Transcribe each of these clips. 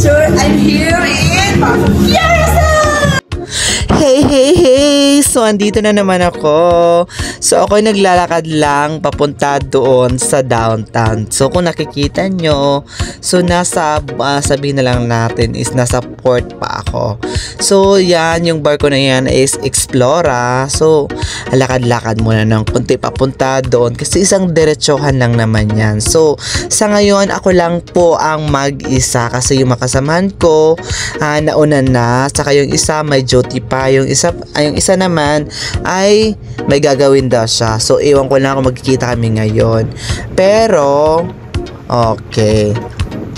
picture. I'm here in Quezon! Hey! So, andito na naman ako. So, ako'y naglalakad lang papunta doon sa downtown. So, kung nakikita nyo, so, sabihin na lang natin is nasa port pa ako. So, yan, yung barko na yan is Explora. So, lakad-lakad muna ng kunti papunta doon kasi isang diretsohan lang naman yan. So, sa ngayon, ako lang po ang mag-isa kasi yung makasamahan ko, nauna na. Saka yung isa may duty pa. Yung isa naman ay may gagawin daw siya. So, iwan ko lang kung magkikita kami ngayon. Pero, okay.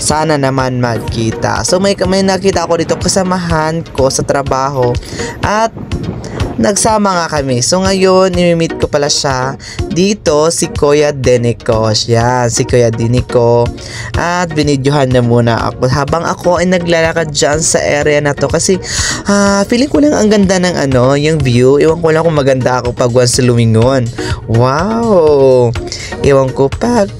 Sana naman magkita. So, may nakita ako dito kasamahan ko sa trabaho. At, nagsama nga kami. So, ngayon, nimimit ko pala siya dito, si Kuya Denico. Yan, si Kuya Denico. At, binidyohan na muna ako. Habang ako ay naglalakad dyan sa area na to. Kasi, feeling ko lang ang ganda ng yung view. Iwan ko lang kung maganda ako pag once lumingon. Wow! Iwan ko, pak,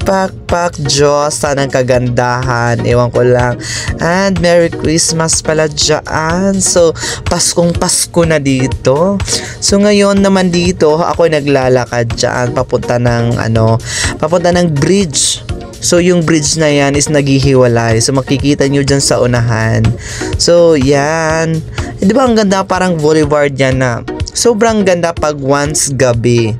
Diyos, sanang kagandahan. Iwan ko lang. And, Merry Christmas pala dyan. So, Paskong Pasko na dito. So, ngayon naman dito, ako naglalakad dyan, papunta ng bridge. So, yung bridge na yan is naghihiwalay. So, makikita nyo dyan sa unahan. So, yan. Di ba ang ganda? Parang boulevard yan na. Sobrang ganda pag once gabi.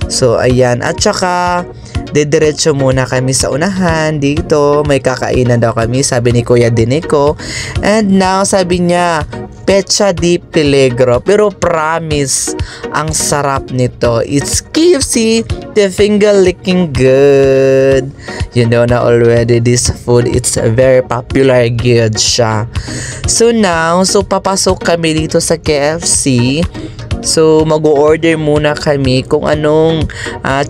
So, ayan. At saka, didiretso muna kami sa unahan dito. May kakainan daw kami, sabi ni Kuya Denico. And now, sabi niya, Pecha di Peligro. Pero promise, ang sarap nito. It's KFC, the finger licking good. You know na already this food, it's very popular, good siya. So now, papasok kami dito sa KFC. So, mag-order muna kami kung anong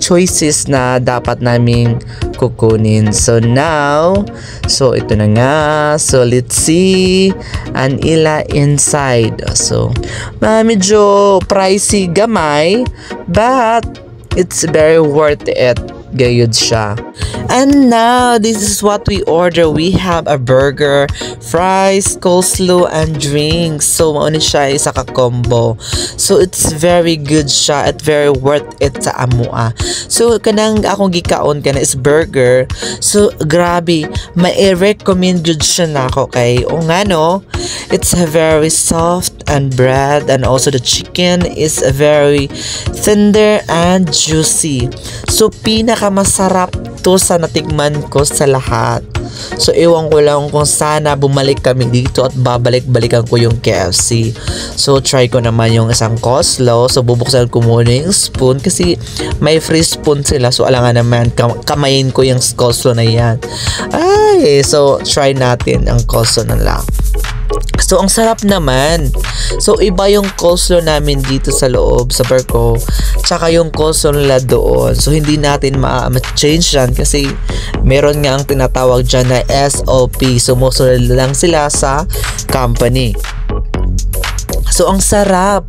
choices na dapat naming kukunin. So, now, ito na nga. So, let's see an ila inside. So, medyo pricey gamay, but it's very worth it. Gayud siya. And now, this is what we order. We have a burger, fries, coleslaw, and drinks. So, mauni siya isa ka combo. So, it's very good siya at very worth it sa amua. So, kanang akong gikaon kana is burger. So, grabe. Mai-recommend good siya na ako kay it's very soft and bread, and also the chicken is very tender and juicy. So, pinakamasarap to sa natikman ko sa lahat. So, ewan ko lang kung sana bumalik kami dito at babalik-balikan ko yung KFC. So, try ko naman yung isang coleslaw. So, bubuksan ko muna yung spoon kasi may free spoon sila. So, alangan naman, kamayin ko yung coleslaw na yan. So, try natin ang coleslaw na lang. So, ang sarap naman. So, iba yung coleslaw namin dito sa loob, sa barko. Tsaka yung coleslaw nila doon. So, hindi natin ma-change yan kasi meron nga ang tinatawag dyan na SOP. So, musunod lang sila sa company. So, ang sarap.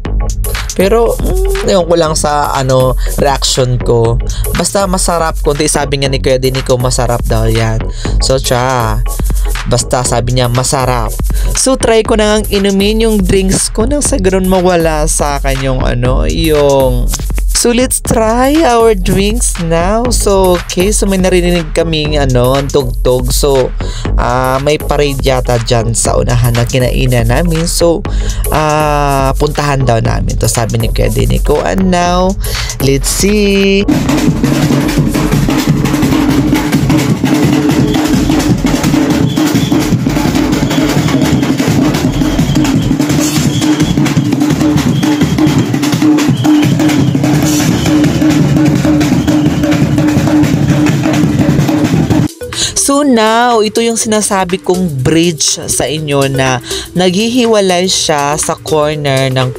Pero, ewan ko lang sa reaction ko. Basta masarap. Kundi sabi nga ni Kuya Denico, masarap daw yan. So, basta sabi niya, masarap. So, try ko na ngang inumin yung drinks ko nang sa ganoon mawala sa akin yung So, let's try our drinks now. So, okay. So, may narinig kaming ang tugtog. So, may parade yata dyan sa unahan na kinainan namin. So, puntahan daw namin. To sabi ni Kuya Denico. And now, let's see. So now, ito yung sinasabi kong bridge sa inyo na naghihiwalay siya sa corner ng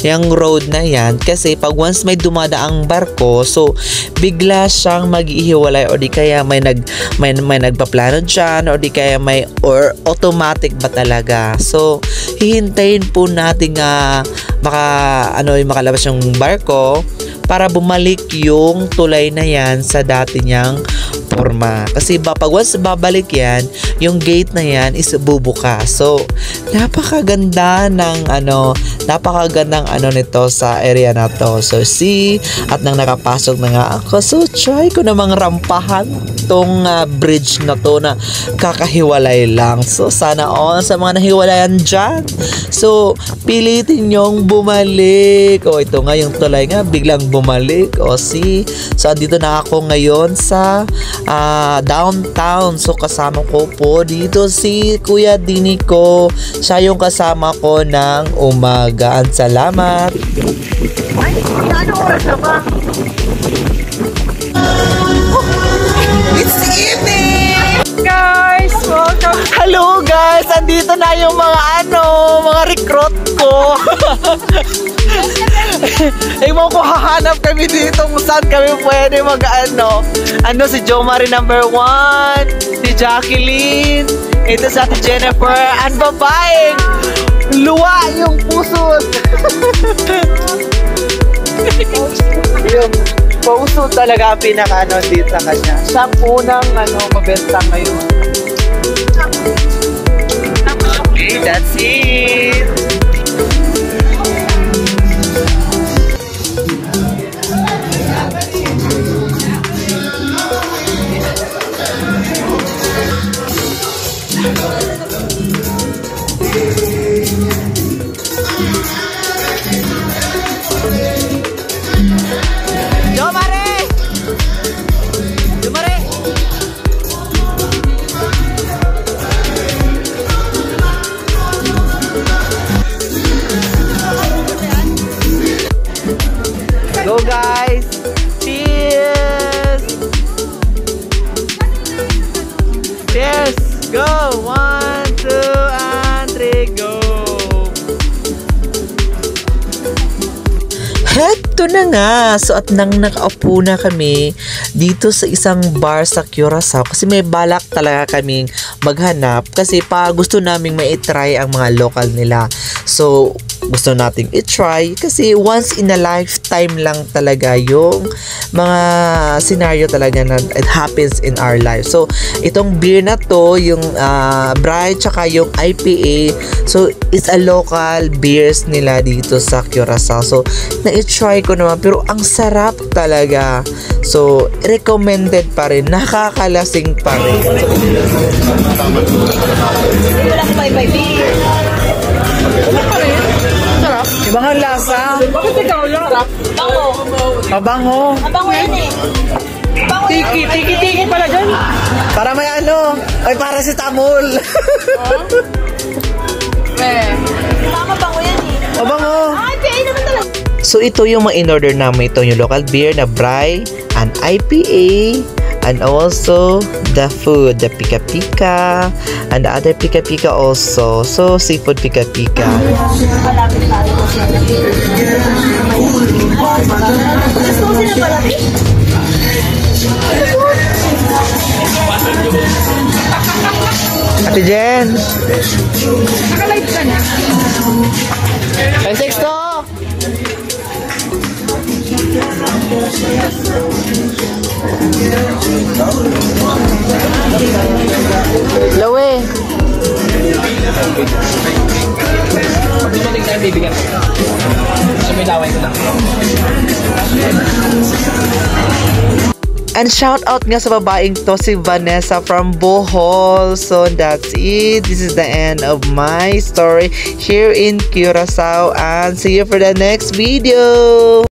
yung road na yan. Kasi pag once may dumadaang barko, so bigla siyang maghihiwalay o di kaya may nagpaplano dyan o di kaya or automatic ba talaga. So, hihintayin po natin makalabas yung barko para bumalik yung tulay na yan sa dati niyang reforma. Kasi pag once babalik yan, yung gate na yan is bubukas. So, napakagandang nito sa area na to. So, see, at nang nakapasok na nga ako, so try ko namang rampahan tong bridge na to na kakahiwalay lang. So, sana all sa mga nahiwalayan dyan. So, pilitin nyong bumalik. O, ito nga yung tulay nga, biglang bumalik. O, see, so, dito na ako ngayon sa downtown. So, kasama ko po dito si Kuya Dini ko. Siya yung kasama ko ng umaga. Salamat. Ay, ano oras na ba? It's evening! Guys, welcome! Hello guys! Andito na yung mga recruit ko. Ewan ko, hahanap kami dito kung saan kami pwede si Jo Marie number 1, si Jacqueline, ito sa ate Jennifer, ang babaeng luwa yung puso. Yung puso talaga ang pinaka dito sa kanya. Siyang unang mabenta ngayon. Okay, that's it. Go guys! Cheers! Cheers! Go! 1, 2, and 3, go! Heto na nga! So at nang nakaupo na kami dito sa isang bar sa Curaçao kasi may balak talaga kaming maghanap kasi pa gusto naming ma-try ang mga local nila. So gusto nating i-try kasi once in a lifetime lang talaga yung mga scenario talaga na it happens in our life. So itong beer na to, yung Bright tsaka yung IPA, so it's a local beers nila dito sa Curaçao. So na-try ko naman pero ang sarap talaga. So recommended pa rin, nakakalasing pa rin. Walang bye-bye beer. Sarap. Ibang ang lasa. Bakit ikaw lang? Bango. Mabango. Mabango yan eh. Bango yan. Tiki pala dyan. Para may ay para si Tamol. Mabango yan eh. Mabango. Ay, PA naman talaga. So ito yung mga in-order namin, ito yung local beer na Bry, an IPA, and also the food, the Pika Pika, and the other Pika Pika also. So seafood Pika Pika. Malapit tayo kasi. Gusto ko sila malapit? Ate Jen! Nakalive ka na? Ay, sexto! Lawe! Dumating tayo bibigyan. So may laway ko lang. And shout out nga sa babaeng to, si Vanessa from Bohol. So that's it. This is the end of my story here in Curaçao. And see you for the next video.